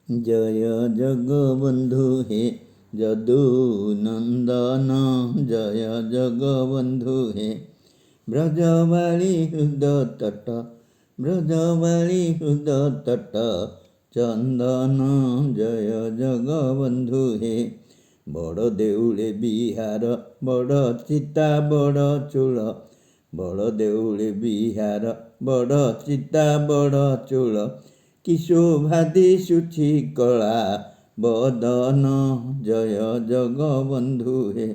जय जगबंधु हे यदुनंदन। जय जगबंधु हे ब्रजवाणी हृदय तट। ब्रजवाणी हृदय तट चंदन। जय जगबंधु हे बड़ देउले बिहार बड़ चिता बड़ चूल। बड़ देउले बिहार बड़ चिता बड़ चूल। कि शोभा दिशुछि कला बदन। जय जगबंधु हे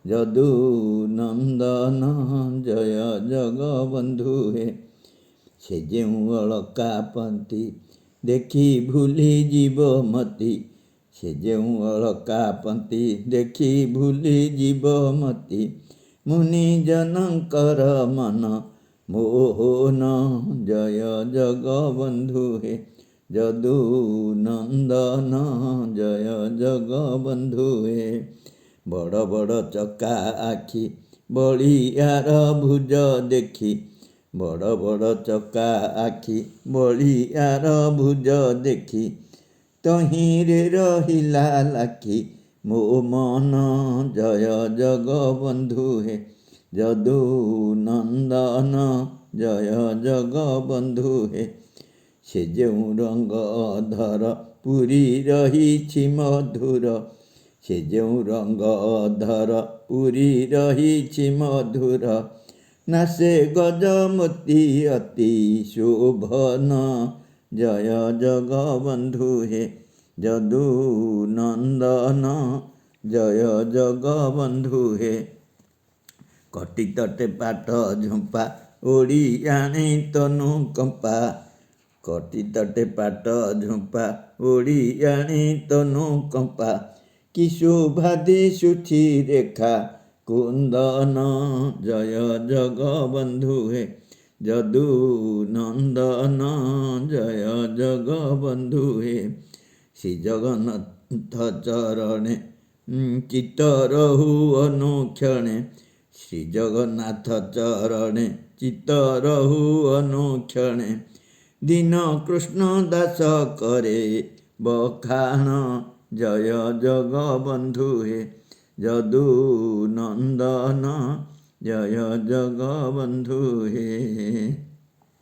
यदुनंदन। जय जगबंधु हे से जेउ अलका पंथी देखी भूली जीव मती। से जेउ अलका पंथी देखी भूली जीव मती। मुनि जनकर मन मोहन। जय जगबंधु हे यदुनंदन। जय जगबंधु हे बड़ बड़ चका आखि बलियार भुज देखी। बड़ बड़ चका आखि बलियार भुज देखी। तहिरे रहिला लाखी मो मन। जय जगबंधु हे यदुनंदन। जय जगबंधु हे से जेउ रंग धर पुरी रहिछि मधुर। से जेउ रंग धर पुरी रहिछि मधुर। नासे गजमती अति शोभन। जय जगबंधु हे यदुनंदन। जय जगबंधु हे कटी तटे पाट झुंपा ओडियाणी तनु कंपा। कटी तटे पाट झुंपा ओडियाणी तनु कंपा। कि शोभा दिशुछि रेखा कुंदन। जय जगबंधु हे यदुनंदन। जय जगबंधु हे श्री जगन्नाथ चरणे चित्त रहु अनुक्षणे। श्री जगन्नाथ चरणे चित्त रहु अनुक्षणे। दीन कृष्ण दास करे बखान। जय जगबंधु हे यदुनंदन। जय जगबंधु हे।